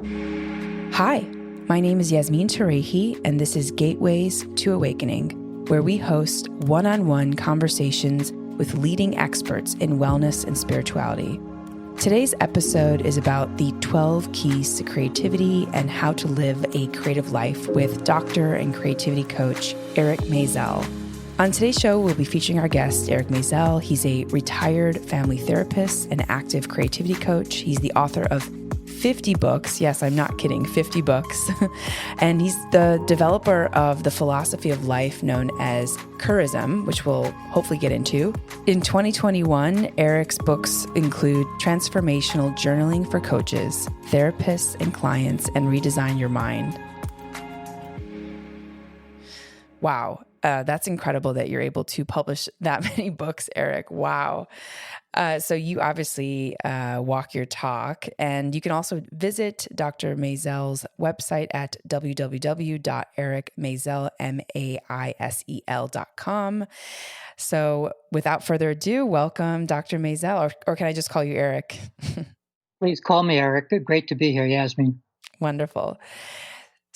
Hi, my name is Yasmin Tarehi, and this is Gateways to Awakening, where we host one-on-one conversations with leading experts in wellness and spirituality. Today's episode is about the 12 keys to creativity and how to live a creative life with doctor and creativity coach Eric Maisel. On today's show, we'll be featuring our guest, Eric Maisel. He's a retired family therapist and active creativity coach. He's the author of 50 books. Yes, I'm not kidding, 50 books. And he's the developer of the philosophy of life known as Curism, which we'll hopefully get into. In 2021, Eric's books include Transformational Journaling for Coaches, Therapists and Clients, and Redesign Your Mind. Wow. That's incredible that you're able to publish that many books, Eric. Wow. So you obviously walk your talk, and you can also visit Dr. Maisel's website at www.ericmaisel.com. So without further ado, welcome, Dr. Maisel, or can I just call you Eric? Please call me Eric. Great to be here, Yasmin. Wonderful.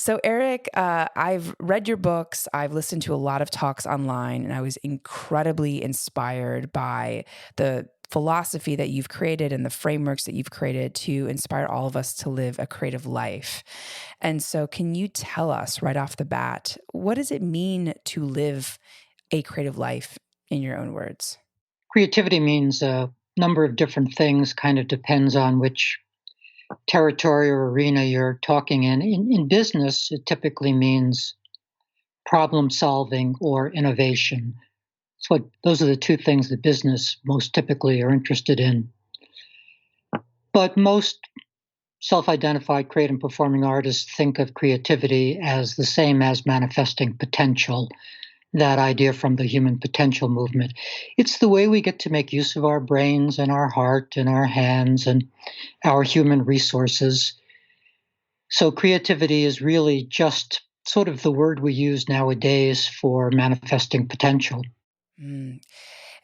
So Eric, I've read your books, I've listened to a lot of talks online, and I was incredibly inspired by the philosophy that you've created and the frameworks that you've created to inspire all of us to live a creative life. And so can you tell us right off the bat, what does it mean to live a creative life in your own words? Creativity means a number of different things, kind of depends on which territory or arena you're talking in. In business, it typically means problem solving or innovation. Those are the two things that business most typically are interested in. But most self-identified creative and performing artists think of creativity as the same as manifesting potential, that idea from the human potential movement. It's the way we get to make use of our brains and our heart and our hands and our human resources. So creativity is really just sort of the word we use nowadays for manifesting potential. Mm.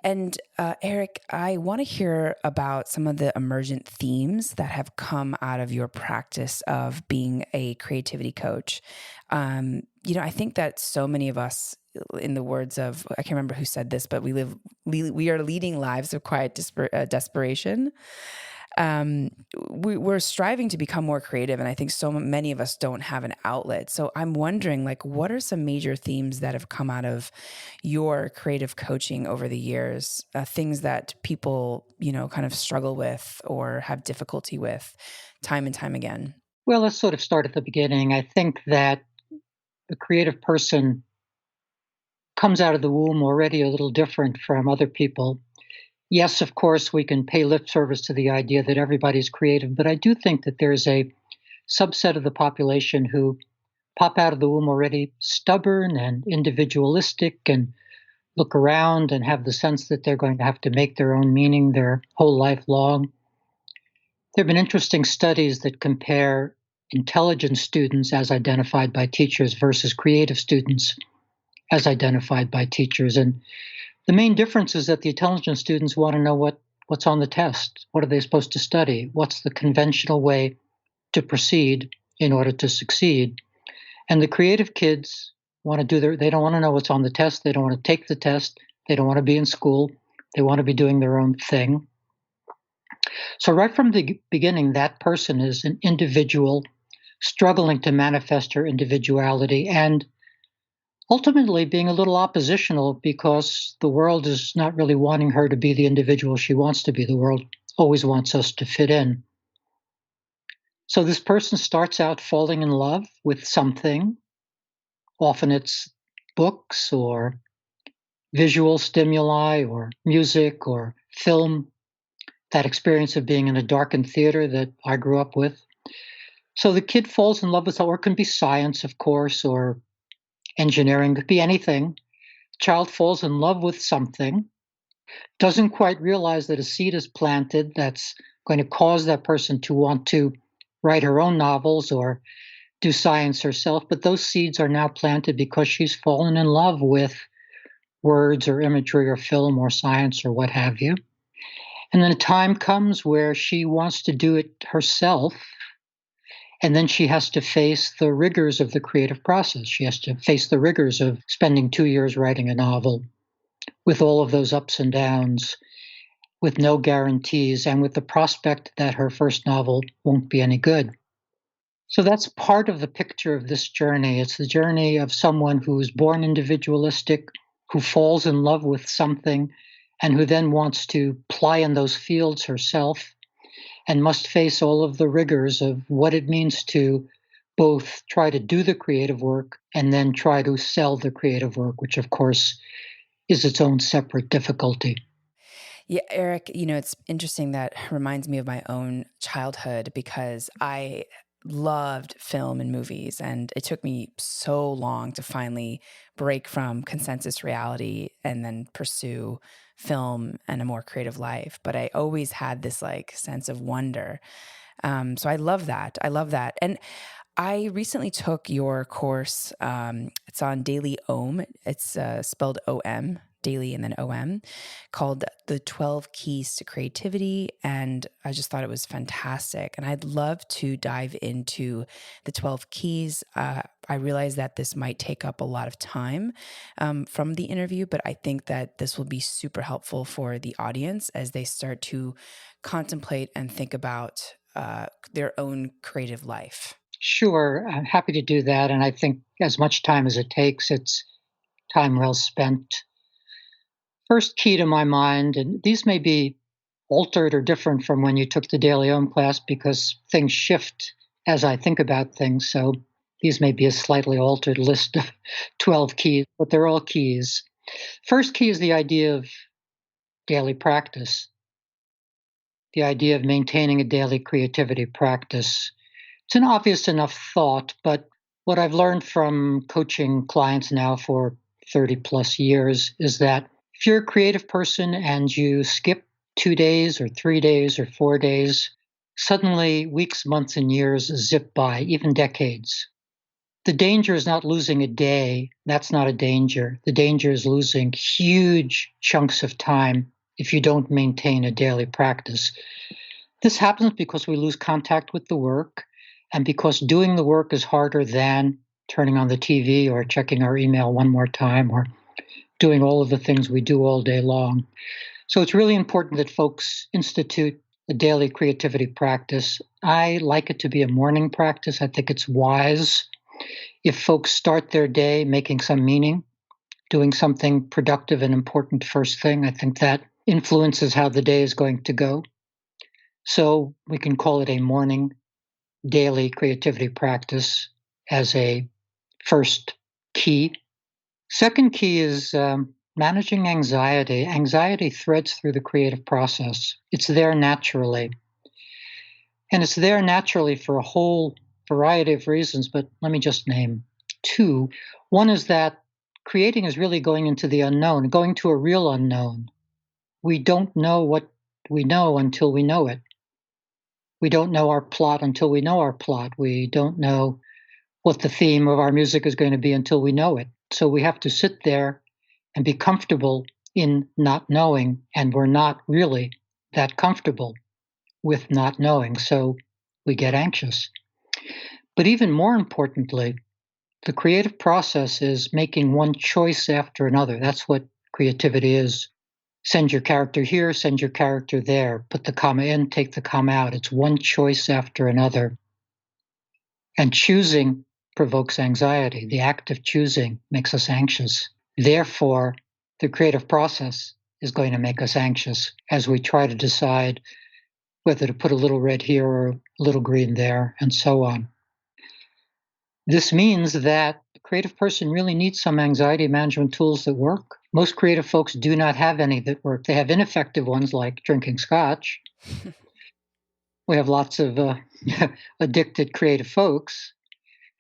And Eric, I want to hear about some of the emergent themes that have come out of your practice of being a creativity coach. I think that so many of us, in the words of, I can't remember who said this, but we are leading lives of quiet desperation. We're striving to become more creative, and I think so many of us don't have an outlet. So I'm wondering, what are some major themes that have come out of your creative coaching over the years? Things that people, kind of struggle with or have difficulty with time and time again. Well, let's sort of start at the beginning. I think that the creative person comes out of the womb already a little different from other people. Yes, of course, we can pay lip service to the idea that everybody's creative, but I do think that there's a subset of the population who pop out of the womb already stubborn and individualistic and look around and have the sense that they're going to have to make their own meaning their whole life long. There have been interesting studies that compare intelligent students as identified by teachers versus creative students as identified by teachers. And the main difference is that the intelligent students want to know what's on the test. What are they supposed to study? What's the conventional way to proceed in order to succeed? And the creative kids they don't want to know what's on the test. They don't want to take the test. They don't want to be in school. They want to be doing their own thing. So right from the beginning, that person is an individual struggling to manifest her individuality and ultimately being a little oppositional because the world is not really wanting her to be the individual she wants to be. The world always wants us to fit in. So this person starts out falling in love with something. Often it's books or visual stimuli or music or film, that experience of being in a darkened theater that I grew up with. So the kid falls in love with, or it can be science, of course, or engineering, could be anything. Child falls in love with something, doesn't quite realize that a seed is planted that's going to cause that person to want to write her own novels or do science herself, but those seeds are now planted because she's fallen in love with words or imagery or film or science or what have you. And then a time comes where she wants to do it herself, And then she has to face the rigors of the creative process. She has to face the rigors of spending 2 years writing a novel with all of those ups and downs, with no guarantees, and with the prospect that her first novel won't be any good. So that's part of the picture of this journey. It's the journey of someone who's born individualistic, who falls in love with something, and who then wants to ply in those fields herself and must face all of the rigors of what it means to both try to do the creative work and then try to sell the creative work, which of course is its own separate difficulty. Yeah, Eric, it's interesting. That reminds me of my own childhood because I loved film and movies, and it took me so long to finally break from consensus reality and then pursue film and a more creative life. But I always had this like sense of wonder. So I love that. I love that. And I recently took your course. It's on Daily OM. It's spelled OM, Daily and then OM, called The 12 Keys to Creativity. And I just thought it was fantastic. And I'd love to dive into the 12 keys. I realize that this might take up a lot of time from the interview, but I think that this will be super helpful for the audience as they start to contemplate and think about their own creative life. Sure, I'm happy to do that. And I think as much time as it takes, it's time well spent. First key to my mind, and these may be altered or different from when you took the Daily Ohm class because things shift as I think about things. So these may be a slightly altered list of 12 keys, but they're all keys. First key is the idea of daily practice, the idea of maintaining a daily creativity practice. It's an obvious enough thought, but what I've learned from coaching clients now for 30 plus years is that if you're a creative person and you skip 2 days or 3 days or 4 days, suddenly weeks, months, and years zip by, even decades. The danger is not losing a day. That's not a danger. The danger is losing huge chunks of time if you don't maintain a daily practice. This happens because we lose contact with the work and because doing the work is harder than turning on the TV or checking our email one more time or doing all of the things we do all day long. So it's really important that folks institute a daily creativity practice. I like it to be a morning practice. I think it's wise if folks start their day making some meaning, doing something productive and important first thing. I think that influences how the day is going to go. So we can call it a morning daily creativity practice as a first key. Second key is managing anxiety. Anxiety threads through the creative process. It's there naturally. And it's there naturally for a whole variety of reasons, but let me just name two. One is that creating is really going into the unknown, going to a real unknown. We don't know what we know until we know it. We don't know our plot until we know our plot. We don't know what the theme of our music is going to be until we know it. So we have to sit there and be comfortable in not knowing, and we're not really that comfortable with not knowing, so we get anxious. But even more importantly, the creative process is making one choice after another. That's what creativity is. Send your character here, send your character there, put the comma in, take the comma out. It's one choice after another. And choosing provokes anxiety. The act of choosing makes us anxious. Therefore, the creative process is going to make us anxious as we try to decide whether to put a little red here or a little green there, and so on. This means that the creative person really needs some anxiety management tools that work. Most creative folks do not have any that work. They have ineffective ones like drinking scotch. We have lots of addicted creative folks,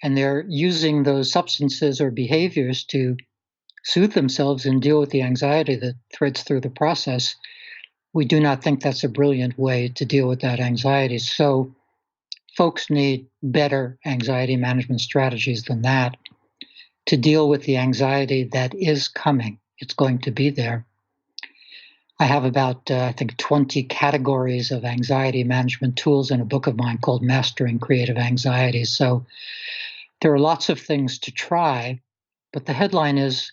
and they're using those substances or behaviors to soothe themselves and deal with the anxiety that threads through the process. We do not think that's a brilliant way to deal with that anxiety. So folks need better anxiety management strategies than that to deal with the anxiety that is coming. It's going to be there. I have about, I think, 20 categories of anxiety management tools in a book of mine called Mastering Creative Anxiety. So there are lots of things to try, but the headline is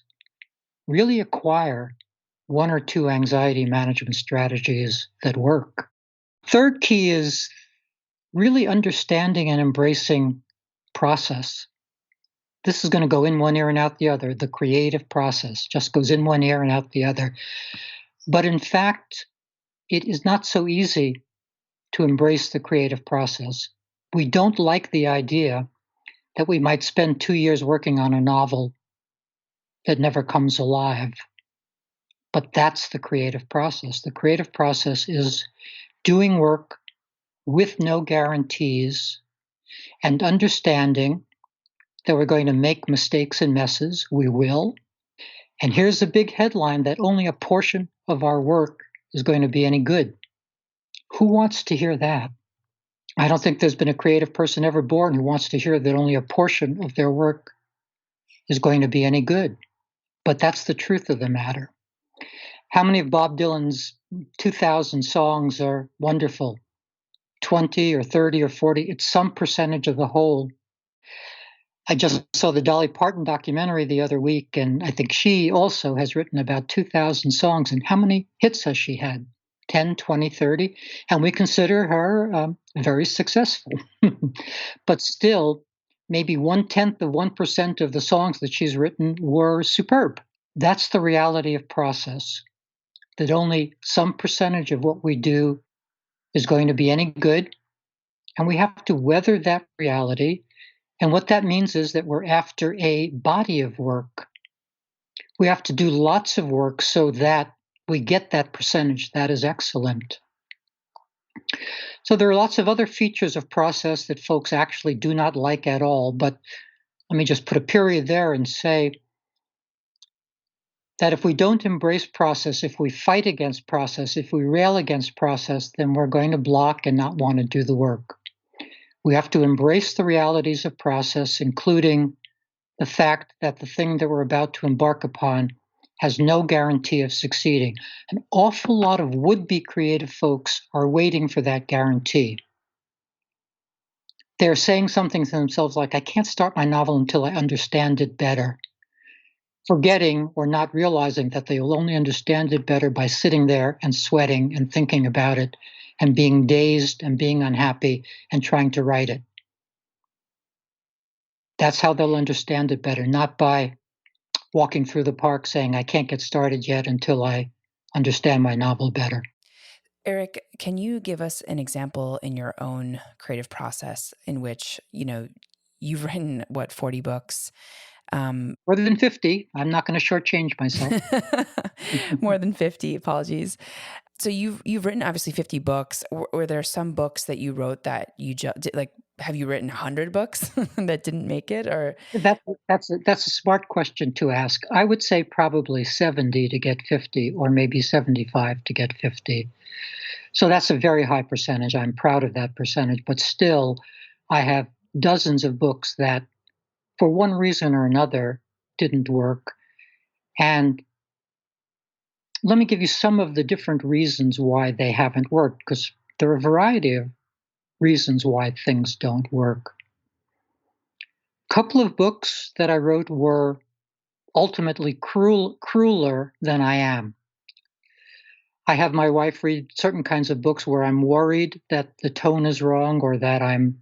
really acquire one or two anxiety management strategies that work. Third key is really understanding and embracing process. This is going to go in one ear and out the other. The creative process just goes in one ear and out the other. But in fact, it is not so easy to embrace the creative process. We don't like the idea that we might spend 2 years working on a novel that never comes alive. But that's the creative process. The creative process is doing work with no guarantees and understanding that we're going to make mistakes and messes. We will. And here's the big headline that only a portion of our work is going to be any good. Who wants to hear that? I don't think there's been a creative person ever born who wants to hear that only a portion of their work is going to be any good. But that's the truth of the matter. How many of Bob Dylan's 2,000 songs are wonderful? 20 or 30 or 40? It's some percentage of the whole. I just saw the Dolly Parton documentary the other week, and I think she also has written about 2,000 songs. And how many hits has she had? 10, 20, 30? And we consider her very successful. But still, maybe 1/10 of 1% of the songs that she's written were superb. That's the reality of process, that only some percentage of what we do is going to be any good. And we have to weather that reality. And what that means is that we're after a body of work. We have to do lots of work so that we get that percentage that is excellent. So there are lots of other features of process that folks actually do not like at all. But let me just put a period there and say that if we don't embrace process, if we fight against process, if we rail against process, then we're going to block and not want to do the work. We have to embrace the realities of process, including the fact that the thing that we're about to embark upon has no guarantee of succeeding. An awful lot of would-be creative folks are waiting for that guarantee. They're saying something to themselves like, I can't start my novel until I understand it better, forgetting or not realizing that they will only understand it better by sitting there and sweating and thinking about it and being dazed and being unhappy and trying to write it. That's how they'll understand it better, not by walking through the park saying, I can't get started yet until I understand my novel better. Eric, can you give us an example in your own creative process in which, you've written, 40 books? More than 50. I'm not going to shortchange myself. More than 50, apologies. So you've written obviously 50 books. Were there some books that you wrote that you just like? Have you written 100 books that didn't make it, or? That's a smart question to ask. I would say probably 70 to get 50, or maybe 75 to get 50. So that's a very high percentage. I'm proud of that percentage, but still, I have dozens of books that, for one reason or another, didn't work. And let me give you some of the different reasons why they haven't worked, because there are a variety of reasons why things don't work. A couple of books that I wrote were ultimately crueler than I am. I have my wife read certain kinds of books where I'm worried that the tone is wrong or that I'm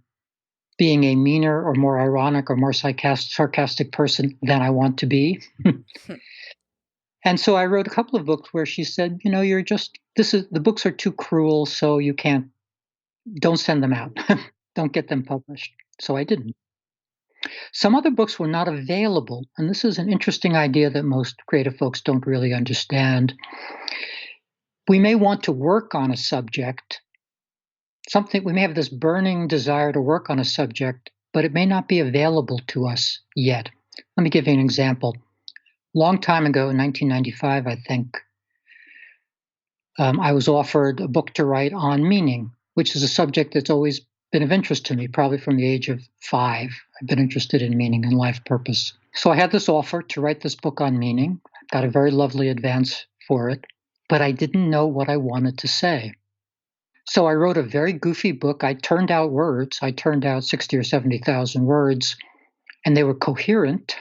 being a meaner or more ironic or more sarcastic person than I want to be. And so I wrote a couple of books where she said, the books are too cruel, so don't send them out. Don't get them published. So I didn't. Some other books were not available. And this is an interesting idea that most creative folks don't really understand. We may want to work on a subject, we may have this burning desire to work on a subject, but it may not be available to us yet. Let me give you an example. Long time ago, in 1995, I think, I was offered a book to write on meaning, which is a subject that's always been of interest to me, probably from the age of 5. I've been interested in meaning and life purpose. So I had this offer to write this book on meaning. Got a very lovely advance for it. but I didn't know what I wanted to say. So I wrote a very goofy book. I turned out words. I turned out 60 or 70,000 words, and they were coherent.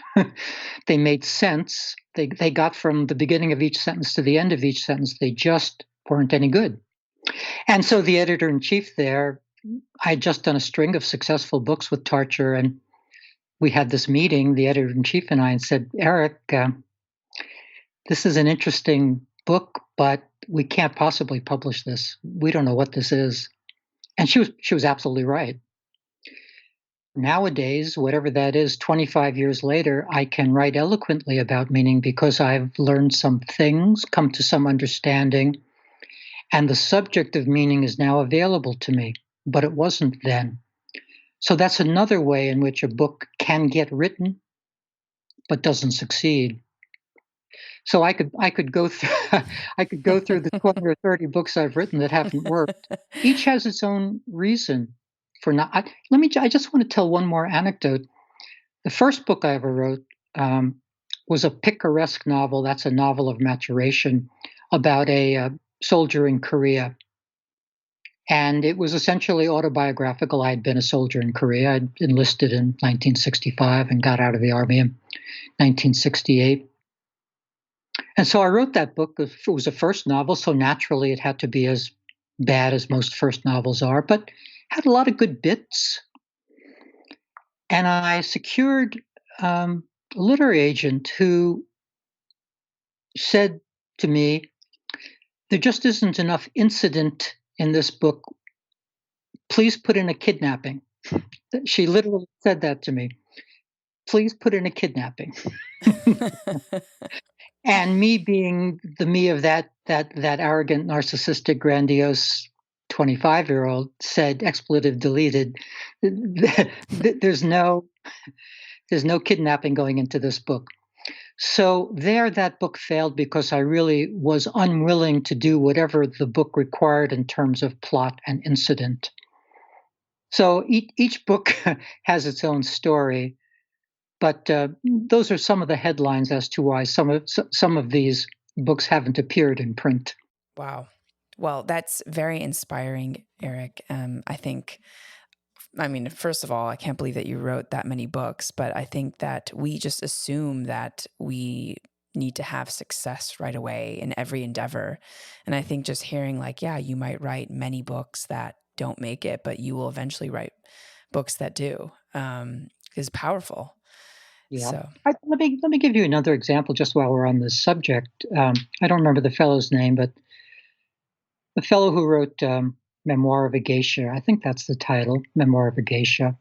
They made sense. They got from the beginning of each sentence to the end of each sentence. They just weren't any good. And so the editor in chief there, I had just done a string of successful books with Tarcher, and we had this meeting, the editor in chief and I, and said, Eric, this is an interesting book, but we can't possibly publish this. We don't know what this is. And she was absolutely right. Nowadays, whatever that is, 25 years later, I can write eloquently about meaning because I've learned some things, come to some understanding, and the subject of meaning is now available to me, but it wasn't then. So that's another way in which a book can get written, but doesn't succeed. So I could go through I could go through the 20 or 30 books I've written that haven't worked. Each has its own reason for not. I just want to tell one more anecdote. The first book I ever wrote was a picaresque novel. That's a novel of maturation about a soldier in Korea. And it was essentially autobiographical. I had been a soldier in Korea. I'd enlisted in 1965 and got out of the army in 1968. And so I wrote that book. It was a first novel, so naturally it had to be as bad as most first novels are, but had a lot of good bits. And I secured a literary agent who said to me, there just isn't enough incident in this book. Please put in a kidnapping. She literally said that to me. Please put in a kidnapping. And me being the me of that arrogant, narcissistic, grandiose 25-year-old said, expletive deleted. There's no kidnapping going into this book. So there, that book failed because I really was unwilling to do whatever the book required in terms of plot and incident. So each book has its own story, but those are some of the headlines as to why some of these books haven't appeared in print. Wow. Well, that's very inspiring, Eric. I mean, first of all, I can't believe that you wrote that many books, but I think that we just assume that we need to have success right away in every endeavor. And I think just hearing like, yeah, you might write many books that don't make it, but you will eventually write books that do, is powerful. Yeah. So Let me give you another example just while we're on this subject. I don't remember the fellow's name, but the fellow who wrote Memoir of a Geisha, I think that's the title, Memoir of a Geisha,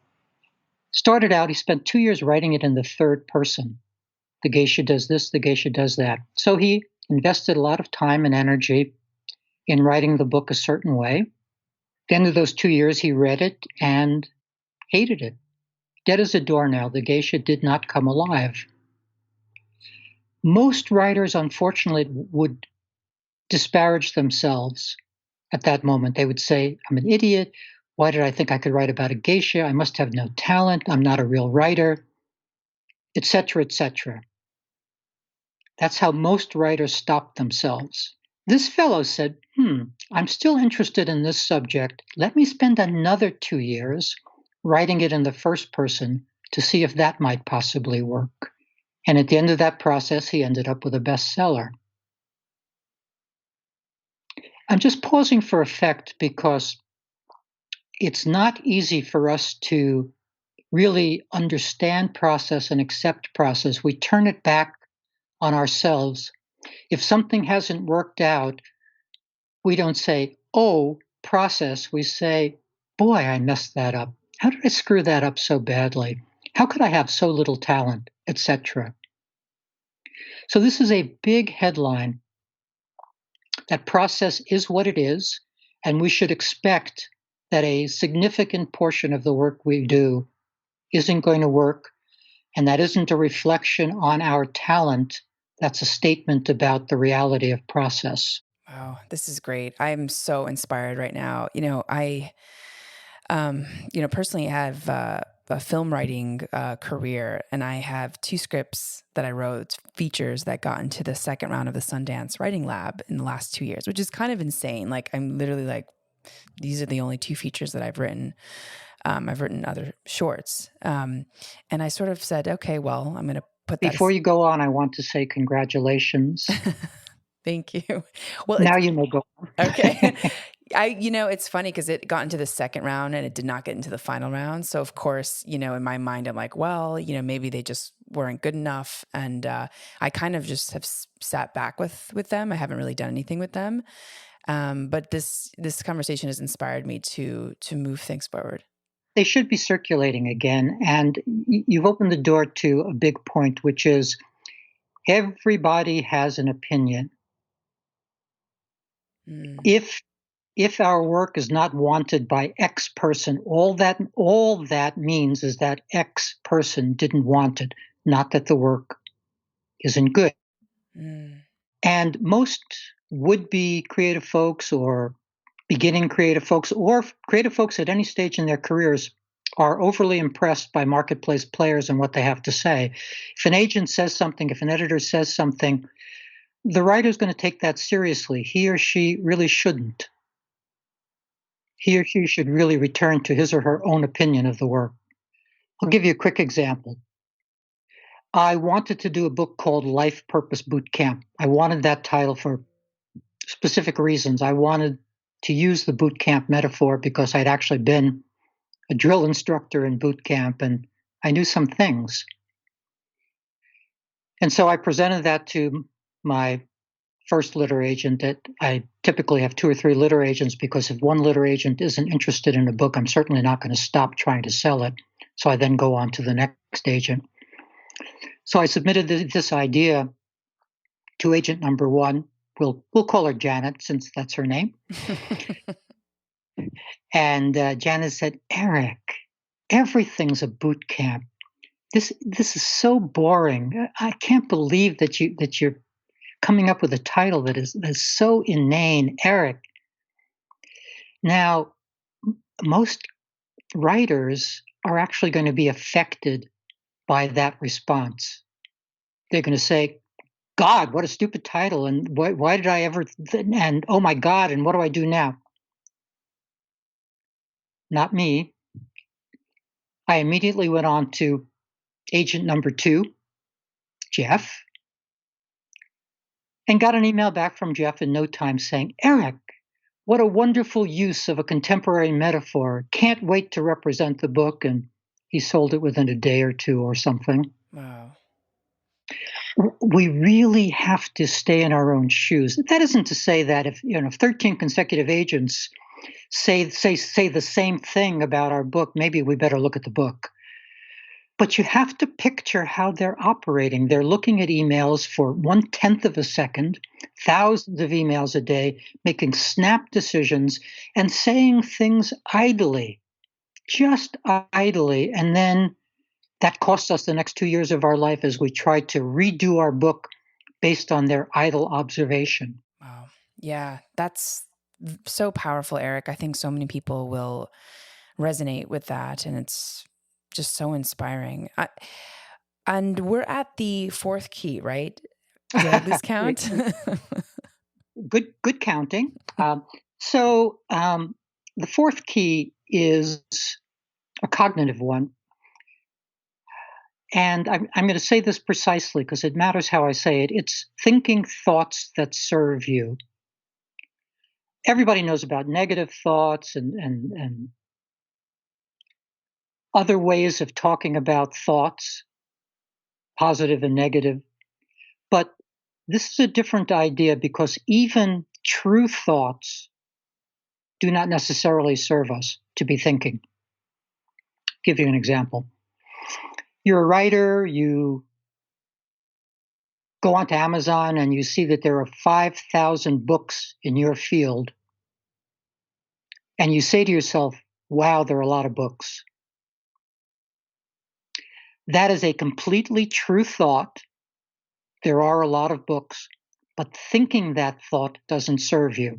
started out, he spent 2 years writing it in the third person. The geisha does this, the geisha does that. So he invested a lot of time and energy in writing the book a certain way. At the end of those 2 years, he read it and hated it. Dead as a doornail, the geisha did not come alive. Most writers, unfortunately, would disparage themselves at that moment. They would say, I'm an idiot. Why did I think I could write about a geisha? I must have no talent. I'm not a real writer, etc., etc. That's how most writers stop themselves. This fellow said, I'm still interested in this subject. Let me spend another 2 years writing it in the first person to see if that might possibly work. And at the end of that process, he ended up with a bestseller. I'm just pausing for effect because it's not easy for us to really understand process and accept process. We turn it back on ourselves. If something hasn't worked out, we don't say, oh, process. We say, boy, I messed that up. How did I screw that up so badly? How could I have so little talent, etc.? So this is a big headline. That process is what it is, and we should expect that a significant portion of the work we do isn't going to work, and that isn't a reflection on our talent. That's a statement about the reality of process. wow, this is great. I'm so inspired right now. I personally have a film writing career, and I have 2 scripts that I wrote, features that got into the second round of the Sundance Writing Lab in the last 2 years, which is kind of insane. Like, I'm literally like, these are the only 2 features that I've written. I've written other shorts. And I sort of said, okay, well, I'm going to put that. Before you go on, I want to say congratulations. Thank you. Well, now you may go on. Okay. It's funny because it got into the second round and it did not get into the final round. So of course, in my mind, I'm like, well, maybe they just weren't good enough. And I kind of just have sat back with them. I haven't really done anything with them. But this conversation has inspired me to move things forward. They should be circulating again. And you've opened the door to a big point, which is everybody has an opinion. If our work is not wanted by X person, all that means is that X person didn't want it, not that the work isn't good. And most would-be creative folks or beginning creative folks or creative folks at any stage in their careers are overly impressed by marketplace players and what they have to say. If an agent says something, if an editor says something, the writer's going to take that seriously. He or she really shouldn't. He or she should really return to his or her own opinion of the work. I'll give you a quick example. I wanted to do a book called Life Purpose Boot Camp. I wanted that title for specific reasons. I wanted to use the boot camp metaphor because I'd actually been a drill instructor in boot camp and I knew some things. And so I presented that to my first literary agent. That I typically have 2 or 3 literary agents because if one literary agent isn't interested in a book, I'm certainly not going to stop trying to sell it. So I then go on to the next agent. So I submitted this idea to agent number 1. We'll call her Janet since that's her name. And Janet said, "Eric, everything's a boot camp. This is so boring. I can't believe that you're coming up with a title that is so inane, Eric." Now, most writers are actually going to be affected by that response. They're going to say, "God, what a stupid title, and why did I ever, and oh my God, and what do I do now?" Not me. I immediately went on to agent number 2, Jeff, and got an email back from Jeff in no time saying, "Eric, what a wonderful use of a contemporary metaphor. Can't wait to represent the book." And he sold it within a day or 2 or something. Wow. We really have to stay in our own shoes. That isn't to say that if 13 consecutive agents say the same thing about our book, maybe we better look at the book. But you have to picture how they're operating. They're looking at emails for 1/10 of a second, thousands of emails a day, making snap decisions and saying things idly, just idly. And then that costs us the next 2 years of our life as we try to redo our book based on their idle observation. Wow. Yeah, that's so powerful, Eric. I think so many people will resonate with that, and it's just so inspiring. And we're at the 4th key, right? Did I lose count? Good counting. So the 4th key is a cognitive one. And I'm going to say this precisely because it matters how I say it. It's thinking thoughts that serve you. Everybody knows about negative thoughts and other ways of talking about thoughts, positive and negative. But this is a different idea because even true thoughts do not necessarily serve us to be thinking. I'll give you an example. You're a writer, you go onto Amazon and you see that there are 5,000 books in your field. And you say to yourself, "Wow, there are a lot of books." That is a completely true thought. There are a lot of books, but thinking that thought doesn't serve you.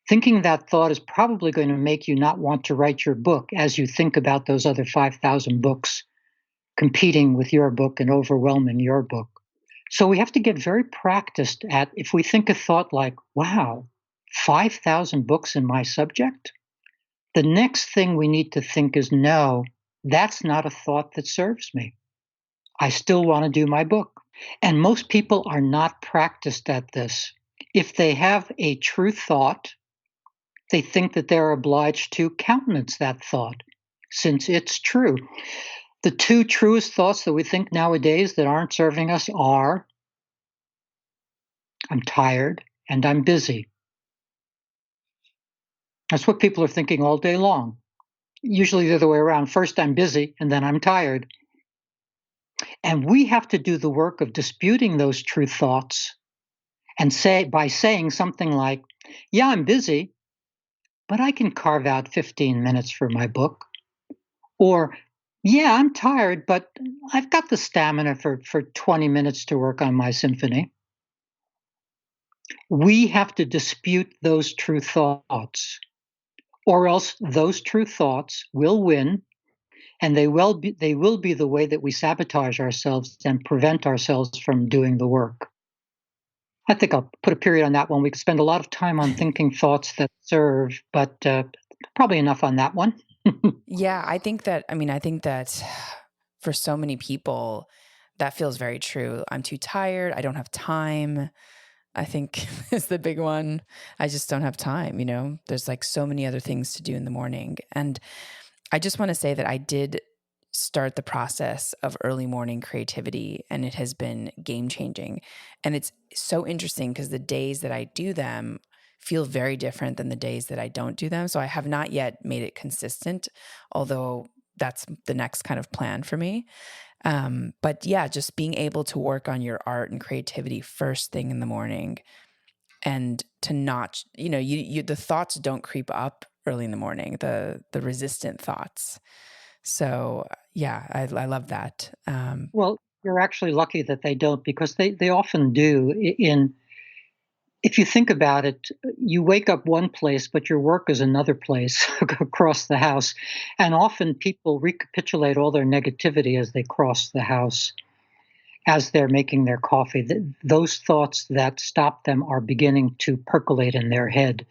Thinking that thought is probably going to make you not want to write your book as you think about those other 5,000 books competing with your book and overwhelming your book. So we have to get very practiced at if we think a thought like, wow, 5,000 books in my subject, the next thing we need to think is, no, that's not a thought that serves me. I still want to do my book. And most people are not practiced at this. If they have a true thought, they think that they're obliged to countenance that thought since it's true. The two truest thoughts that we think nowadays that aren't serving us are, I'm tired and I'm busy. That's what people are thinking all day long. Usually the other way around. First, I'm busy and then I'm tired. And we have to do the work of disputing those true thoughts and say by saying something like, yeah, I'm busy, but I can carve out 15 minutes for my book. Or, yeah, I'm tired, but I've got the stamina for 20 minutes to work on my symphony. We have to dispute those true thoughts, or else those true thoughts will win, and they will be the way that we sabotage ourselves and prevent ourselves from doing the work. I think I'll put a period on that one. We could spend a lot of time on thinking thoughts that serve, but probably enough on that one. Yeah, I think that for so many people, that feels very true. I'm too tired. I don't have time. I think is the big one. I just don't have time, you know? There's like so many other things to do in the morning. And I just want to say that I did start the process of early morning creativity, and it has been game changing. And it's so interesting because the days that I do them feel very different than the days that I don't do them. So I have not yet made it consistent, although that's the next kind of plan for me. But yeah, just being able to work on your art and creativity first thing in the morning, and to not, the thoughts don't creep up early in the morning, the resistant thoughts. So yeah, I love that. Well, you're actually lucky that they don't, because they often do. If you think about it, you wake up one place, but your work is another place across the house. And often people recapitulate all their negativity as they cross the house, as they're making their coffee. Those thoughts that stop them are beginning to percolate in their head.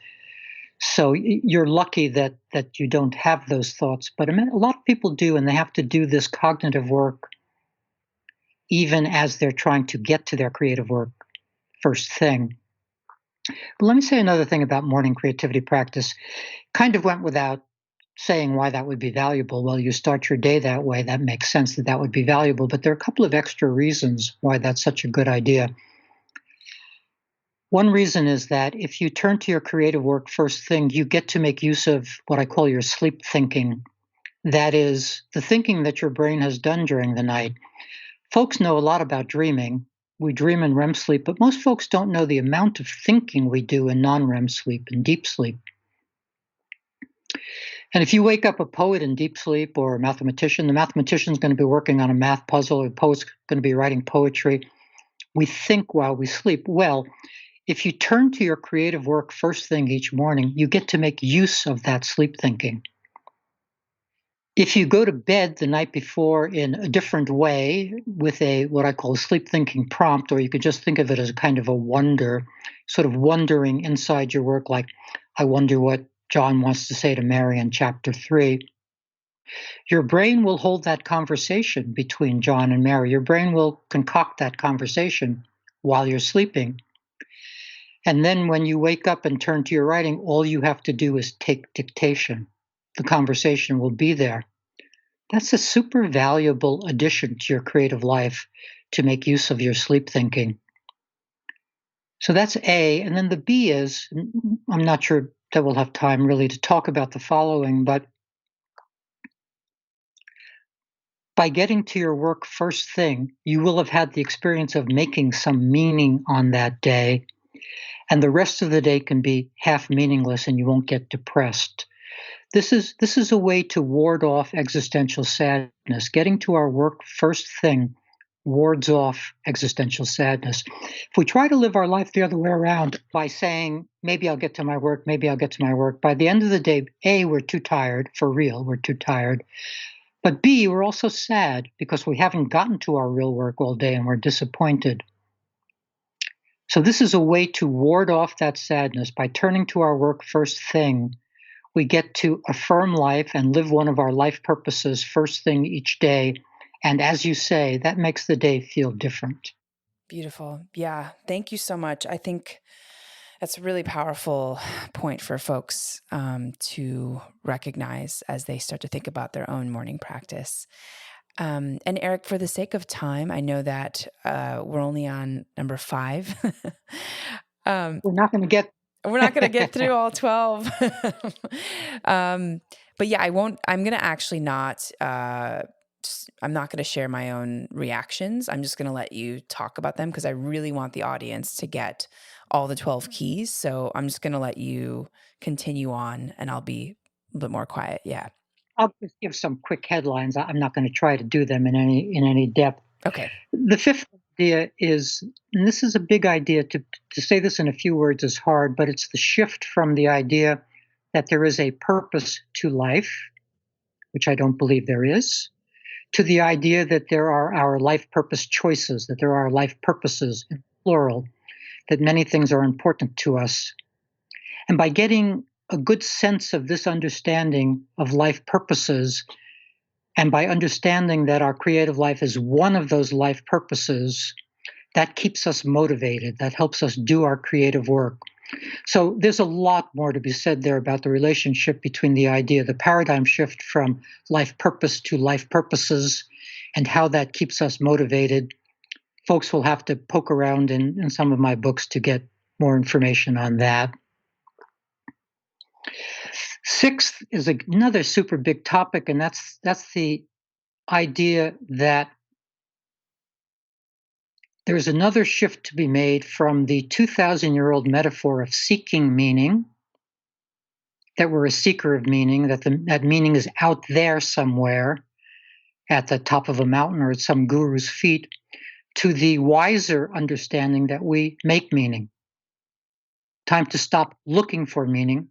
So you're lucky that you don't have those thoughts. But a lot of people do, and they have to do this cognitive work even as they're trying to get to their creative work first thing. But let me say another thing about morning creativity practice. Kind of went without saying why that would be valuable. Well, you start your day that way. That makes sense that that would be valuable. But there are a couple of extra reasons why that's such a good idea. One reason is that if you turn to your creative work first thing, you get to make use of what I call your sleep thinking. That is the thinking that your brain has done during the night. Folks know a lot about dreaming. We dream in REM sleep, but most folks don't know the amount of thinking we do in non-REM sleep and deep sleep. And if you wake up a poet in deep sleep or a mathematician, the mathematician's going to be working on a math puzzle, or the poet's going to be writing poetry. We think while we sleep. Well, if you turn to your creative work first thing each morning, you get to make use of that sleep thinking. If you go to bed the night before in a different way with a what I call sleep thinking prompt, or you could just think of it as a kind of a wonder, sort of wondering inside your work, like, I wonder what John wants to say to Mary in chapter 3. Your brain will hold that conversation between John and Mary. Your brain will concoct that conversation while you're sleeping. And then when you wake up and turn to your writing, all you have to do is take dictation. The conversation will be there. That's a super valuable addition to your creative life, to make use of your sleep thinking. So that's A. And then the B is, I'm not sure that we'll have time really to talk about the following, but by getting to your work first thing, you will have had the experience of making some meaning on that day. And the rest of the day can be half meaningless and you won't get depressed. This is a way to ward off existential sadness. Getting to our work first thing wards off existential sadness. If we try to live our life the other way around by saying, maybe I'll get to my work, maybe I'll get to my work, by the end of the day, A, we're too tired, for real, we're too tired. But B, we're also sad because we haven't gotten to our real work all day and we're disappointed. So this is a way to ward off that sadness by turning to our work first thing. We get to affirm life and live one of our life purposes first thing each day. And as you say, that makes the day feel different. Beautiful. Yeah. Thank you so much. I think that's a really powerful point for folks to recognize as they start to think about their own morning practice. And Eric, for the sake of time, I know that we're only on number 5. We're not going to get We're not going to get through all 12. But yeah, I'm going to actually not, I'm not going to share my own reactions. I'm just going to let you talk about them because I really want the audience to get all the 12 keys. So I'm just going to let you continue on and I'll be a bit more quiet. Yeah. I'll just give some quick headlines. I'm not going to try to do them in any depth. Okay. The fifth idea is, and this is a big idea, to say this in a few words is hard, but it's the shift from the idea that there is a purpose to life, which I don't believe there is, to the idea that there are our life purpose choices, that there are life purposes, in plural, that many things are important to us. And by getting a good sense of this understanding of life purposes, and by understanding that our creative life is one of those life purposes, that keeps us motivated, that helps us do our creative work. So there's a lot more to be said there about the relationship between the paradigm shift from life purpose to life purposes, and how that keeps us motivated. Folks will have to poke around in some of my books to get more information on that. Sixth is another super big topic, and that's the idea that there's another shift to be made from the 2,000-year-old metaphor of seeking meaning, that we're a seeker of meaning, that meaning is out there somewhere at the top of a mountain or at some guru's feet, to the wiser understanding that we make meaning. Time to stop looking for meaning.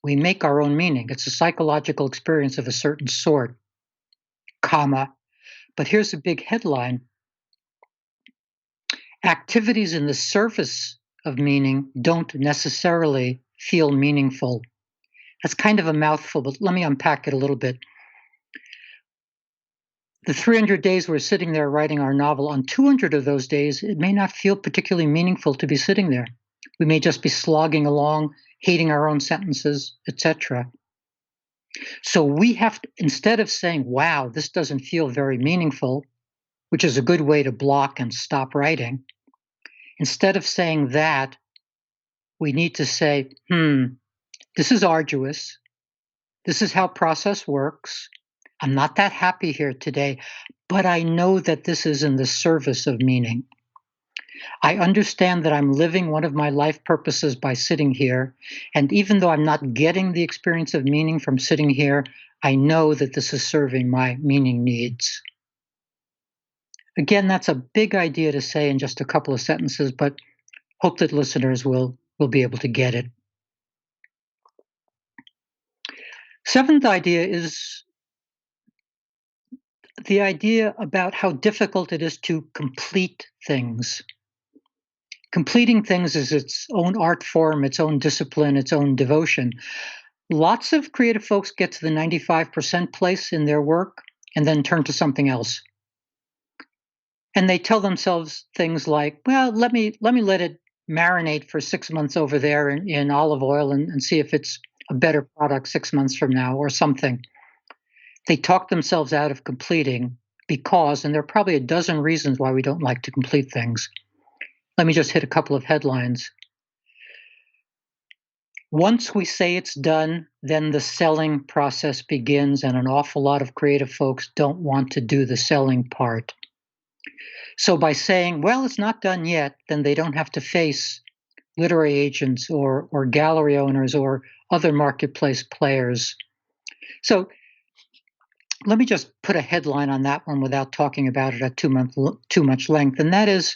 We make our own meaning. It's a psychological experience of a certain sort, comma. But here's a big headline. Activities in the service of meaning don't necessarily feel meaningful. That's kind of a mouthful, but let me unpack it a little bit. The 300 days we're sitting there writing our novel, on 200 of those days, it may not feel particularly meaningful to be sitting there. We may just be slogging along, hating our own sentences, etc. So we have to, instead of saying, wow, this doesn't feel very meaningful, which is a good way to block and stop writing, instead of saying that, we need to say, this is arduous. This is how process works. I'm not that happy here today, but I know that this is in the service of meaning. I understand that I'm living one of my life purposes by sitting here. And even though I'm not getting the experience of meaning from sitting here, I know that this is serving my meaning needs. Again, that's a big idea to say in just a couple of sentences, but hope that listeners will be able to get it. Seventh idea is the idea about how difficult it is to complete things. Completing things is its own art form, its own discipline, its own devotion. Lots of creative folks get to the 95% place in their work and then turn to something else. And they tell themselves things like, well, let me let it marinate for 6 months over there in olive oil and see if it's a better product 6 months from now or something. They talk themselves out of completing because, and there are probably a dozen reasons why we don't like to complete things. Let me just hit a couple of headlines. Once we say it's done, then the selling process begins, and an awful lot of creative folks don't want to do the selling part. So by saying, well, it's not done yet, then they don't have to face literary agents or gallery owners or other marketplace players. So let me just put a headline on that one without talking about it at too much length. And that is,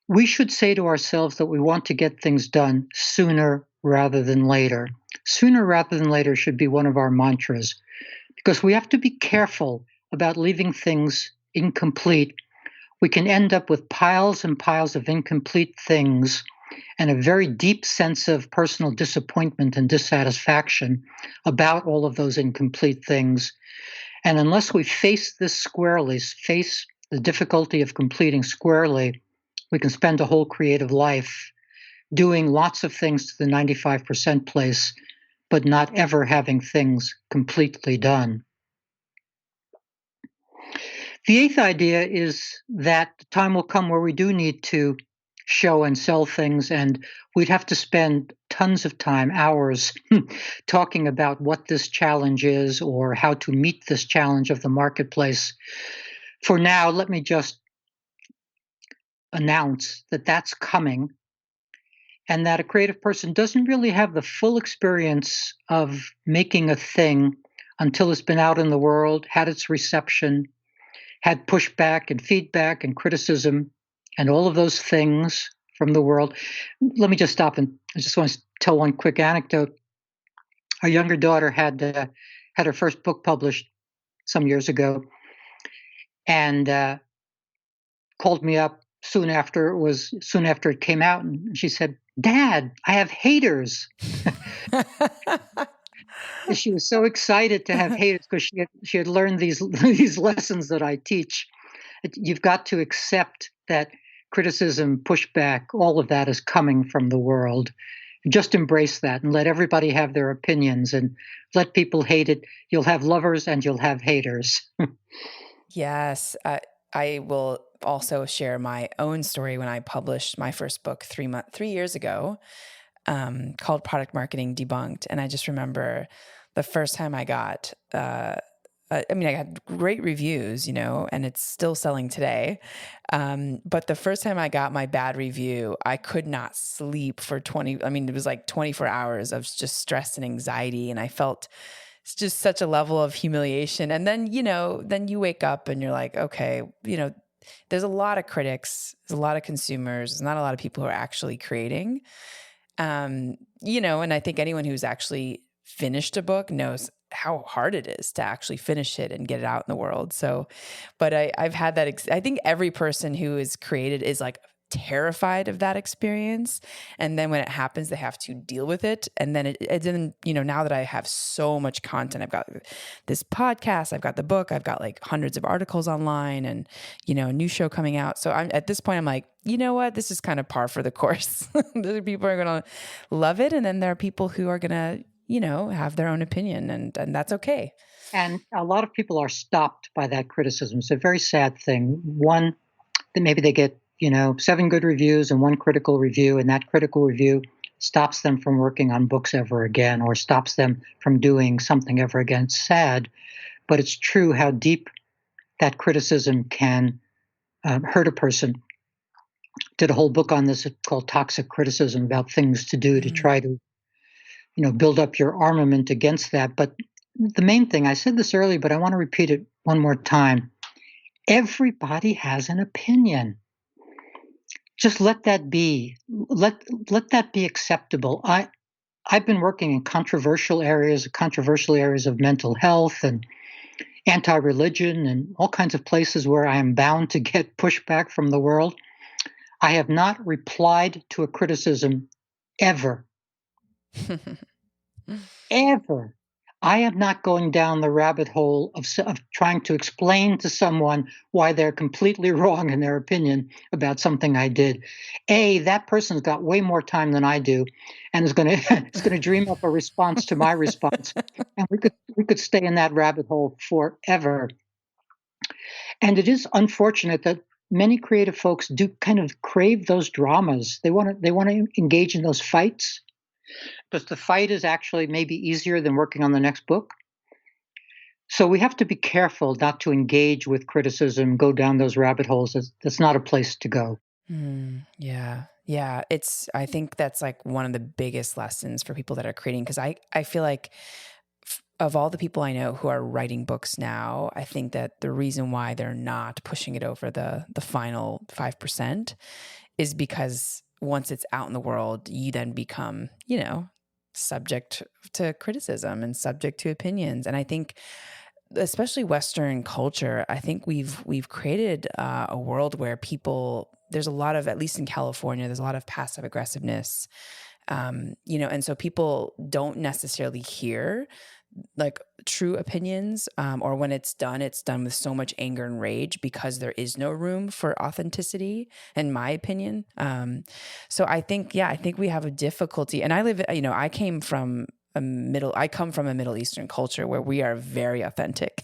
we should say to ourselves that we want to get things done sooner rather than later. Sooner rather than later should be one of our mantras, because we have to be careful about leaving things incomplete. We can end up with piles and piles of incomplete things and a very deep sense of personal disappointment and dissatisfaction about all of those incomplete things. And unless we face this squarely, face the difficulty of completing squarely, we can spend a whole creative life doing lots of things to the 95% place, but not ever having things completely done. The eighth idea is that the time will come where we do need to show and sell things, and we'd have to spend tons of time, hours, talking about what this challenge is or how to meet this challenge of the marketplace. For now, let me just announce that that's coming, and that a creative person doesn't really have the full experience of making a thing until it's been out in the world, had its reception, had pushback and feedback and criticism and all of those things from the world. Let me just stop, and I just want to tell one quick anecdote. Our younger daughter had her first book published some years ago, and called me up soon after it came out, and she said, "Dad, I have haters." She was so excited to have haters because she had learned these these lessons that I teach. You've got to accept that criticism, pushback, all of that is coming from the world. Just embrace that and let everybody have their opinions and let people hate it. You'll have lovers and you'll have haters. Yes. I will also share my own story when I published my first book 3 years ago, called Product Marketing Debunked. And I just remember the first time I got, I got great reviews, and it's still selling today. But the first time I got my bad review, I could not sleep for it was like 24 hours of just stress and anxiety. And I felt it's just such a level of humiliation. And then, then you wake up and you're like, okay, there's a lot of critics, there's a lot of consumers, there's not a lot of people who are actually creating. And I think anyone who's actually finished a book knows how hard it is to actually finish it and get it out in the world. So, but I've had that. I think every person who is created is like terrified of that experience. And then when it happens, they have to deal with it. And then now that I have so much content, I've got this podcast, I've got the book, I've got like hundreds of articles online and, a new show coming out. So at this point, I'm like, you know what? This is kind of par for the course. The people are going to love it. And then there are people who are going to, have their own opinion, and that's okay. And a lot of people are stopped by that criticism. It's a very sad thing. One, that maybe they get, 7 good reviews and 1 critical review, and that critical review stops them from working on books ever again or stops them from doing something ever again. It's sad, but it's true how deep that criticism can hurt a person. Did a whole book on this called Toxic Criticism, about things to do to try to build up your armament against that. But the main thing, I said this earlier, but I want to repeat it one more time. Everybody has an opinion. Just let that be. Let that be acceptable. I've been working in controversial areas of mental health and anti-religion and all kinds of places where I am bound to get pushback from the world. I have not replied to a criticism ever. Ever. I am not going down the rabbit hole of trying to explain to someone why they're completely wrong in their opinion about something I did. That person's got way more time than I do, and is going to dream up a response to my response, and we could stay in that rabbit hole forever. And it is unfortunate that many creative folks do kind of crave those dramas. They want to engage in those fights, because the fight is actually maybe easier than working on the next book. So we have to be careful not to engage with criticism, go down those rabbit holes. That's not a place to go. Yeah. Yeah. I think that's like one of the biggest lessons for people that are creating, because I feel like of all the people I know who are writing books now, I think that the reason why they're not pushing it over the final 5% is because once it's out in the world, you then become, subject to criticism and subject to opinions. And I think, especially Western culture, I think we've created a world where there's a lot of, at least in California, there's a lot of passive aggressiveness, and so people don't necessarily hear like true opinions, or when it's done with so much anger and rage because there is no room for authenticity, in my opinion. So I think we have a difficulty, and I come from a Middle Eastern culture where we are very authentic,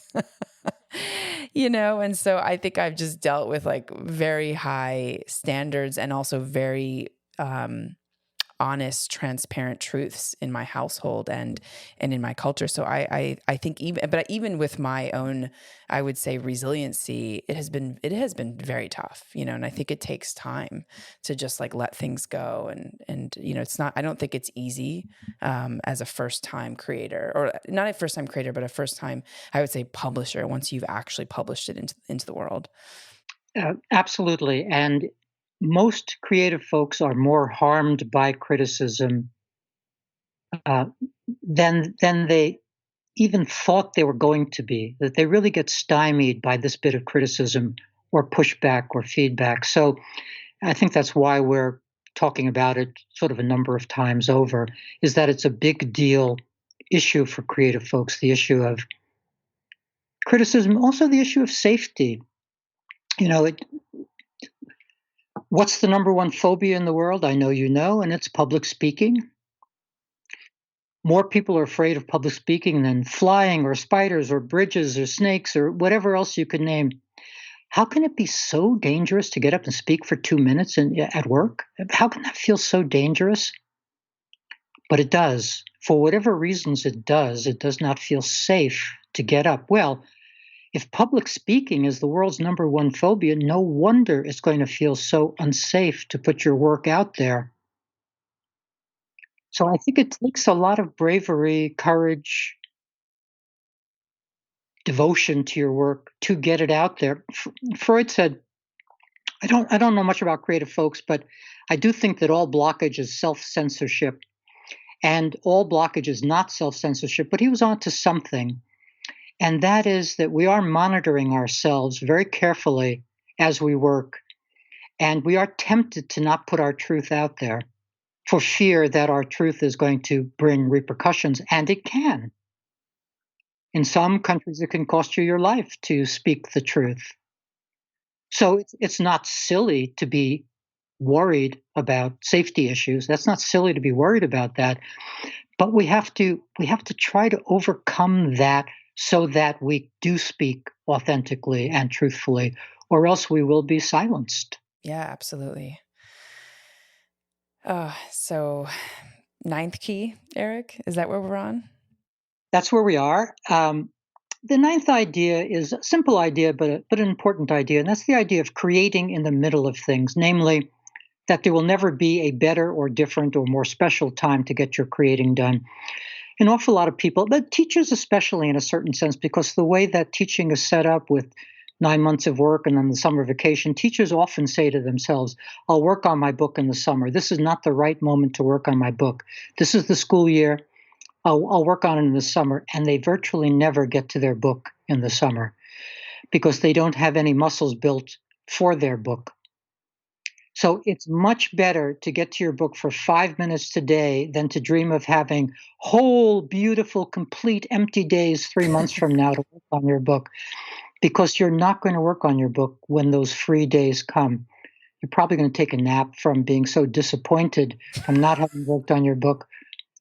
and so I think I've just dealt with like very high standards and also very, honest, transparent truths in my household and in my culture. So I think even with my own, I would say, resiliency, it has been very tough, and I think it takes time to just like let things go. And it's not, I don't think it's easy, as a first time creator, or not a first time creator, but a first time, I would say, publisher, once you've actually published it into the world. Absolutely. And most creative folks are more harmed by criticism uh, than they even thought they were going to be, that they really get stymied by this bit of criticism or pushback or feedback. So I think that's why we're talking about it sort of a number of times over, is that it's a big deal issue for creative folks, the issue of criticism, also the issue of safety. You know, what's the number one phobia in the world? I know you know, and it's public speaking. More people are afraid of public speaking than flying or spiders or bridges or snakes or whatever else you could name. How can it be so dangerous to get up and speak for 2 minutes at work? How can that feel so dangerous? But it does. For whatever reasons it does not feel safe to get up. Well, if public speaking is the world's number one phobia, no wonder it's going to feel so unsafe to put your work out there. So I think it takes a lot of bravery, courage, devotion to your work to get it out there. Freud said, I don't know much about creative folks, but I do think that all blockage is self-censorship and all blockage is not self-censorship, but he was onto something. And that is that we are monitoring ourselves very carefully as we work, and we are tempted to not put our truth out there for fear that our truth is going to bring repercussions, and it can. In some countries, it can cost you your life to speak the truth. So it's not silly to be worried about safety issues. That's not silly to be worried about that. But we have to try to overcome that so that we do speak authentically and truthfully, or else we will be silenced. Yeah, absolutely. So ninth key, Eric, is that where we're on? That's where we are. The ninth idea is a simple idea, but an important idea, and that's the idea of creating in the middle of things, namely that there will never be a better or different or more special time to get your creating done. An awful lot of people, but teachers especially in a certain sense, because the way that teaching is set up with 9 months of work and then the summer vacation, teachers often say to themselves, I'll work on my book in the summer. This is not the right moment to work on my book. This is the school year. I'll work on it in the summer. And they virtually never get to their book in the summer because they don't have any muscles built for their book. So it's much better to get to your book for 5 minutes today than to dream of having whole, beautiful, complete, empty days 3 months from now to work on your book, because you're not going to work on your book when those free days come. You're probably going to take a nap from being so disappointed from not having worked on your book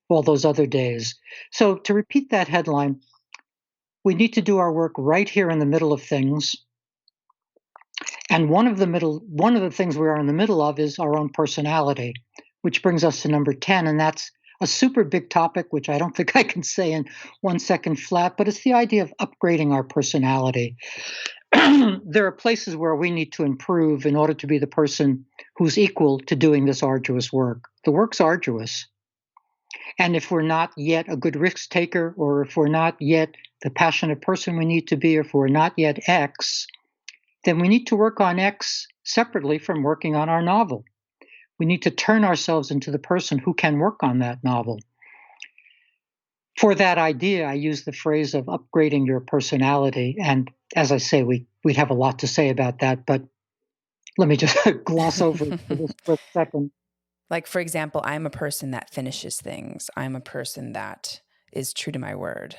all those other days. So to repeat that headline, we need to do our work right here in the middle of things. And one of the things we are in the middle of is our own personality, which brings us to number 10. And that's a super big topic, which I don't think I can say in 1 second flat, but it's the idea of upgrading our personality. There are places where we need to improve in order to be the person who's equal to doing this arduous work. The work's arduous. And if we're not yet a good risk taker, or if we're not yet the passionate person we need to be, or if we're not yet X, then we need to work on X separately from working on our novel. We need to turn ourselves into the person who can work on that novel. For that idea, I use the phrase of upgrading your personality. And as I say, we'd have a lot to say about that, but let me just gloss over it for this quick second. Like, for example, I'm a person that finishes things. I'm a person that is true to my word.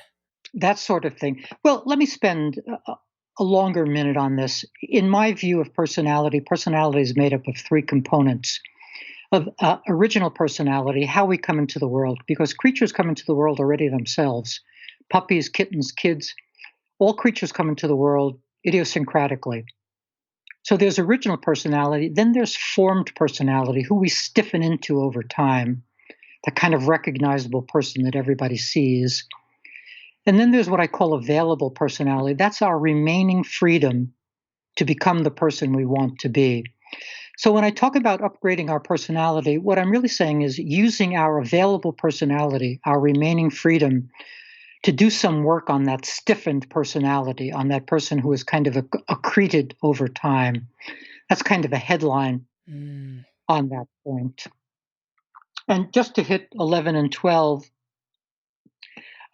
That sort of thing. Well, let me spend a longer minute on this. In my view of personality, personality is made up of three components of original personality, how we come into the world, because creatures come into the world already themselves. Puppies, kittens, kids, all creatures come into the world idiosyncratically. So there's original personality, then there's formed personality, who we stiffen into over time, the kind of recognizable person that everybody sees. And then there's what I call available personality. That's our remaining freedom to become the person we want to be. So when I talk about upgrading our personality, what I'm really saying is using our available personality, our remaining freedom, to do some work on that stiffened personality, on that person who is kind of accreted over time. That's kind of a headline on that point. And just to hit 11 and 12,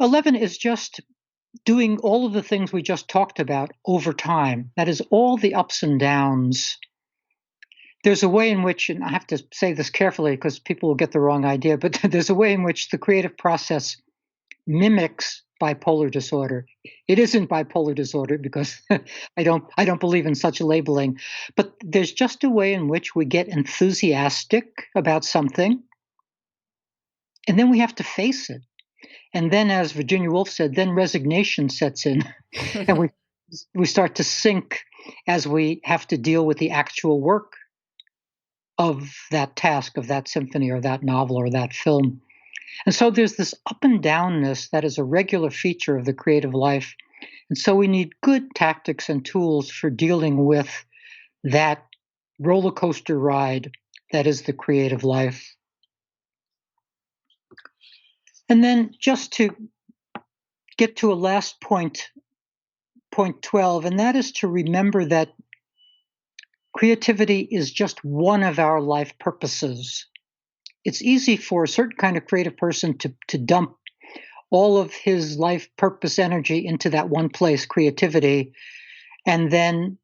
11 is just doing all of the things we just talked about over time. That is, all the ups and downs. There's a way in which, and I have to say this carefully because people will get the wrong idea, but there's a way in which the creative process mimics bipolar disorder. It isn't bipolar disorder because I don't believe in such labeling, but there's just a way in which we get enthusiastic about something, and then we have to face it. And then, as Virginia Woolf said, then resignation sets in, and we start to sink as we have to deal with the actual work of that task, of that symphony, or that novel, or that film. And so there's this up and downness that is a regular feature of the creative life. And so we need good tactics and tools for dealing with that roller coaster ride that is the creative life. And then just to get to a last point, point 12, and that is to remember that creativity is just one of our life purposes. It's easy for a certain kind of creative person to dump all of his life purpose energy into that one place, creativity, and then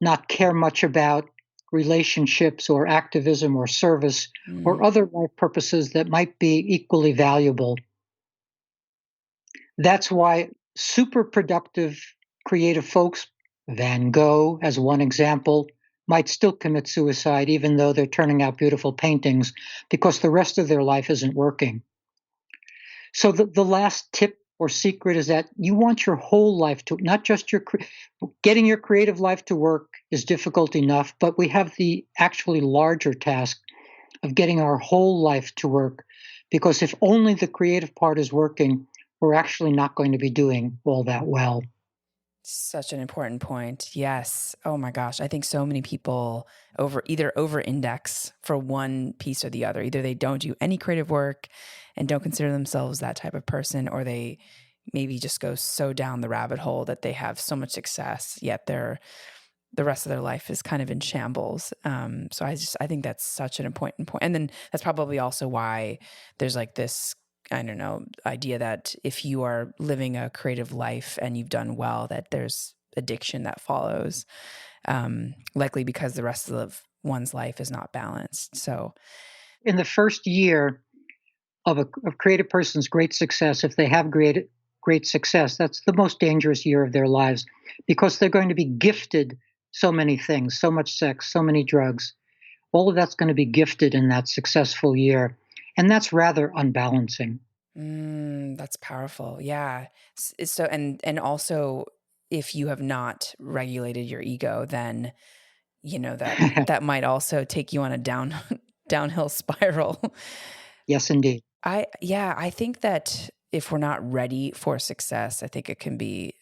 not care much about relationships or activism or service or other life purposes that might be equally valuable. That's why super productive creative folks, Van Gogh as one example, might still commit suicide even though they're turning out beautiful paintings because the rest of their life isn't working. So the last tip or secret is that you want your whole life to, not just getting your creative life to work is difficult enough, but we have the actually larger task of getting our whole life to work. Because if only the creative part is working, we're actually not going to be doing all that well. Such an important point. Yes. Oh my gosh. I think so many people either over index for one piece or the other. Either they don't do any creative work and don't consider themselves that type of person, or they maybe just go so down the rabbit hole that they have so much success, yet the rest of their life is kind of in shambles. So I think that's such an important point. And then that's probably also why there's like this, I don't know, idea that if you are living a creative life and you've done well, that there's addiction that follows, likely because the rest of one's life is not balanced. So in the first year of a creative person's great success, if they have great success, that's the most dangerous year of their lives because they're going to be gifted so many things, so much sex, so many drugs. All of that's going to be gifted in that successful year. And that's rather unbalancing. That's powerful. Yeah. So, and also if you have not regulated your ego, then, that might also take you on a downhill spiral. Yes, indeed. I think that if we're not ready for success, I think it can be,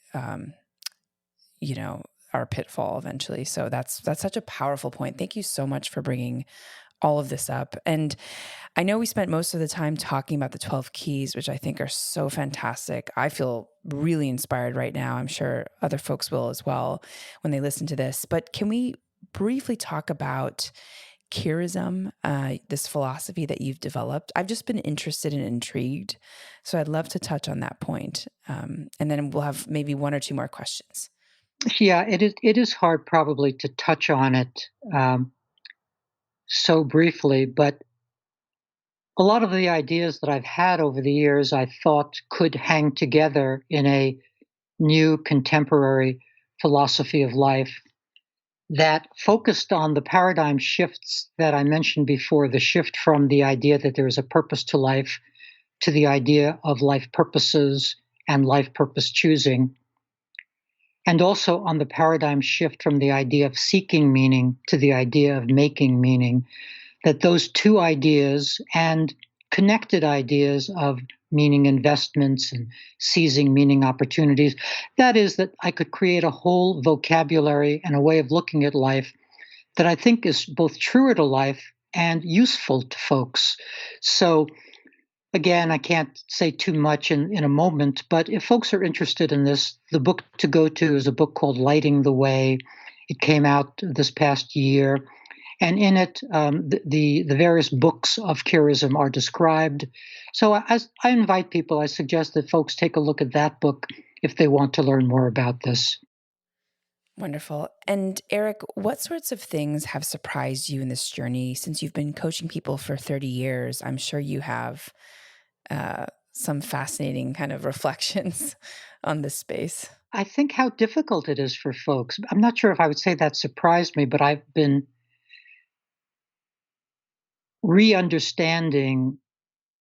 our pitfall eventually. So that's such a powerful point. Thank you so much for bringing all of this up. And I know we spent most of the time talking about the 12 keys, which I think are so fantastic. I feel really inspired right now. I'm sure other folks will as well when they listen to this. But can we briefly talk about Kirism, this philosophy that you've developed? I've just been interested and intrigued. So I'd love to touch on that point. And then we'll have maybe one or two more questions. Yeah, it is hard probably to touch on it so briefly, but a lot of the ideas that I've had over the years I thought could hang together in a new contemporary philosophy of life that focused on the paradigm shifts that I mentioned before, the shift from the idea that there is a purpose to life to the idea of life purposes and life purpose choosing, and also on the paradigm shift from the idea of seeking meaning to the idea of making meaning, that those two ideas and connected ideas of meaning investments and seizing meaning opportunities, that is, that I could create a whole vocabulary and a way of looking at life that I think is both truer to life and useful to folks. So again, I can't say too much in a moment, but if folks are interested in this, the book to go to is a book called Lighting the Way. It came out this past year. And in it, the various books of Kirism are described. So as I invite people, I suggest that folks take a look at that book if they want to learn more about this. Wonderful. And Eric, what sorts of things have surprised you in this journey since you've been coaching people for 30 years? I'm sure you have some fascinating kind of reflections on this space. I think how difficult it is for folks. I'm not sure if I would say that surprised me, but I've been re-understanding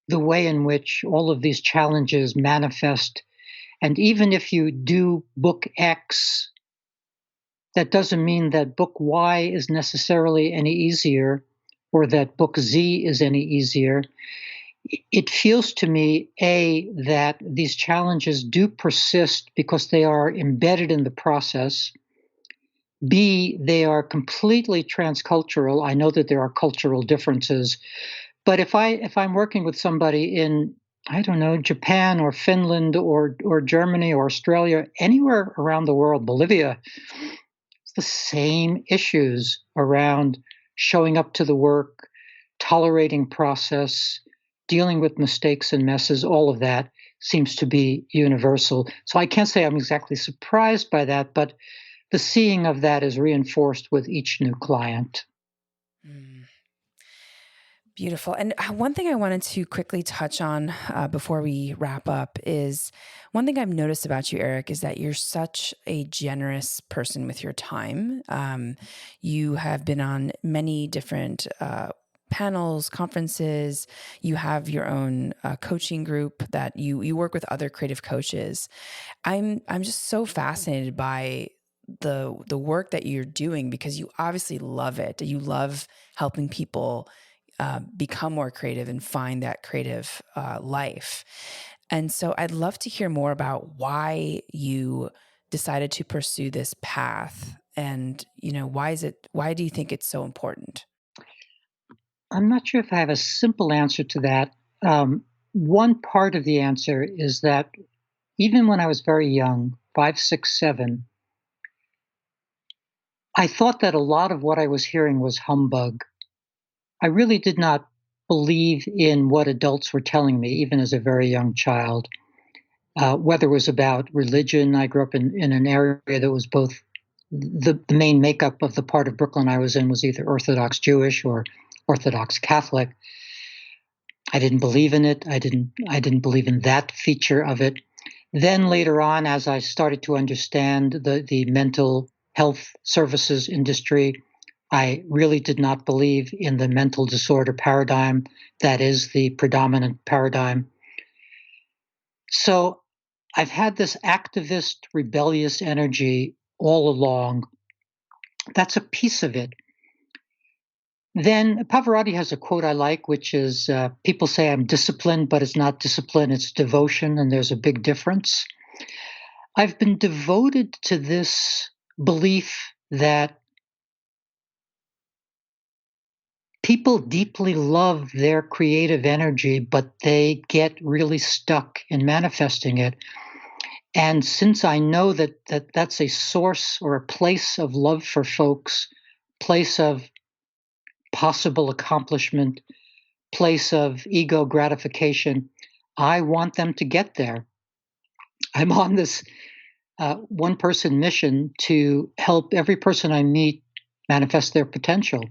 the way in which all of these challenges manifest. And even if you do book X, that doesn't mean that book Y is necessarily any easier or that book Z is any easier. It feels to me, A, that these challenges do persist because they are embedded in the process. B, they are completely transcultural. I know that there are cultural differences, but if I'm working with somebody in, I don't know, Japan or Finland or Germany or Australia, anywhere around the world, Bolivia, it's the same issues around showing up to the work, tolerating process, dealing with mistakes and messes, all of that seems to be universal. So I can't say I'm exactly surprised by that, but the seeing of that is reinforced with each new client. Mm. Beautiful. And one thing I wanted to quickly touch on before we wrap up is one thing I've noticed about you, Eric, is that you're such a generous person with your time. You have been on many different panels, conferences. You have your own coaching group that you work with other creative coaches. I'm just so fascinated by the work that you're doing because you obviously love it. You love helping people become more creative and find that creative life. And so I'd love to hear more about why you decided to pursue this path and, why do you think it's so important? I'm not sure if I have a simple answer to that. One part of the answer is that even when I was very young, 5, 6, 7, I thought that a lot of what I was hearing was humbug. I really did not believe in what adults were telling me, even as a very young child. Whether it was about religion, I grew up in an area that was both the main makeup of the part of Brooklyn I was in was either Orthodox Jewish or Orthodox Catholic. I didn't believe in it. I didn't believe in that feature of it. Then later on, as I started to understand the mental health services industry, I really did not believe in the mental disorder paradigm. That is the predominant paradigm. So I've had this activist, rebellious energy all along. That's a piece of it. Then Pavarotti has a quote I like, which is people say I'm disciplined, but it's not discipline, it's devotion, and there's a big difference. I've been devoted to this belief that people deeply love their creative energy, but they get really stuck in manifesting it. And since I know that's a source or a place of love for folks, place of possible accomplishment, place of ego gratification, I want them to get there. I'm on this one person mission to help every person I meet manifest their potential.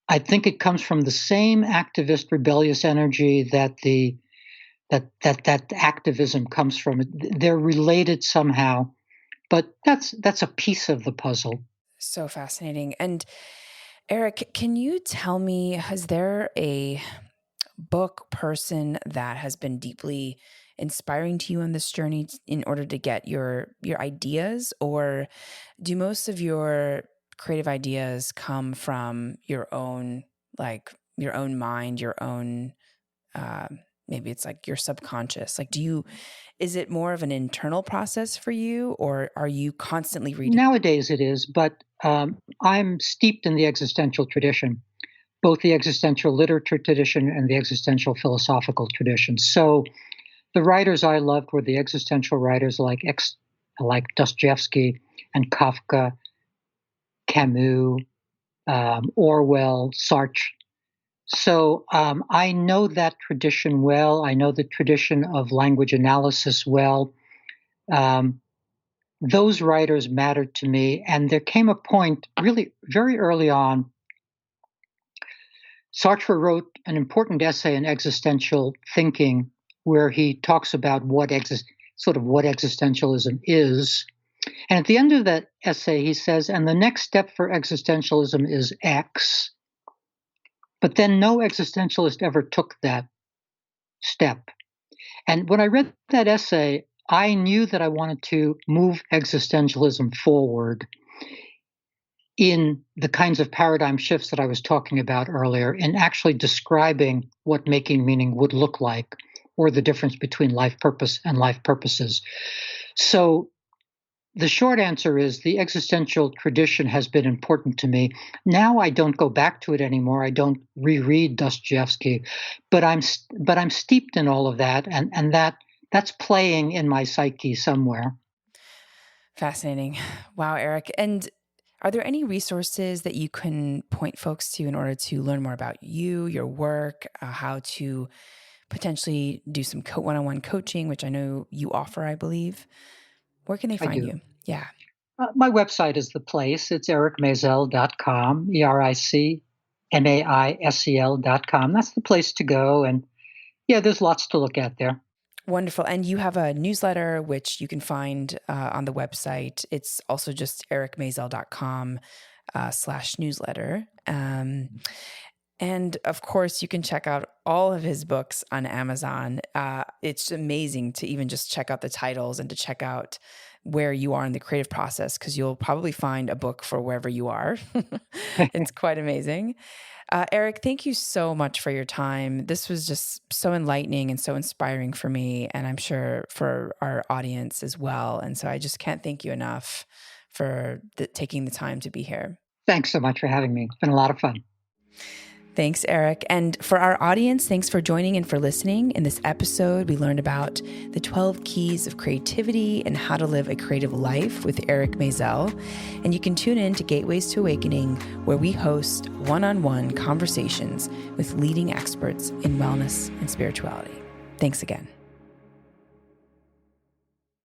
I think it comes from the same activist, rebellious energy that that activism comes from. They're related somehow, but that's a piece of the puzzle. So fascinating. And Eric, can you tell me, has there a book, person that has been deeply inspiring to you on this journey in order to get your ideas, or do most of your creative ideas come from your own mind, your own maybe it's like your subconscious? Like, is it more of an internal process for you, or are you constantly reading? Nowadays it is, but I'm steeped in the existential tradition, both the existential literature tradition and the existential philosophical tradition. So the writers I loved were the existential writers like Dostoevsky and Kafka, Camus, Orwell, Sartre. So I know that tradition well. I know the tradition of language analysis well. Um, those writers mattered to me, and there came a point, really very early on. Sartre wrote an important essay in existential thinking, where he talks about what existentialism is. And at the end of that essay, he says, and the next step for existentialism is X. But then no existentialist ever took that step. And when I read that essay, I knew that I wanted to move existentialism forward in the kinds of paradigm shifts that I was talking about earlier, in actually describing what making meaning would look like, or the difference between life purpose and life purposes. So the short answer is the existential tradition has been important to me. Now I don't go back to it anymore. I don't reread Dostoevsky, but I'm steeped in all of that, and that's playing in my psyche somewhere. Fascinating. Wow, Eric. And are there any resources that you can point folks to in order to learn more about you, your work, how to potentially do some one-on-one coaching, which I know you offer, I believe? Where can they I find do. you? Yeah. My website is the place. It's ericmaisel.com, EricMaisel.com. That's the place to go. And yeah, there's lots to look at there. Wonderful. And you have a newsletter, which you can find on the website. It's also just ericmaisel.com /newsletter. And of course, you can check out all of his books on Amazon. It's amazing to even just check out the titles and to check out where you are in the creative process, because you'll probably find a book for wherever you are. It's quite amazing. Eric, thank you so much for your time. This was just so enlightening and so inspiring for me, and I'm sure for our audience as well. And so I just can't thank you enough for taking the time to be here. Thanks so much for having me. It's been a lot of fun. Thanks, Eric. And for our audience, thanks for joining and for listening. In this episode, we learned about the 12 keys of creativity and how to live a creative life with Eric Maisel. And you can tune in to Gateways to Awakening, where we host one-on-one conversations with leading experts in wellness and spirituality. Thanks again.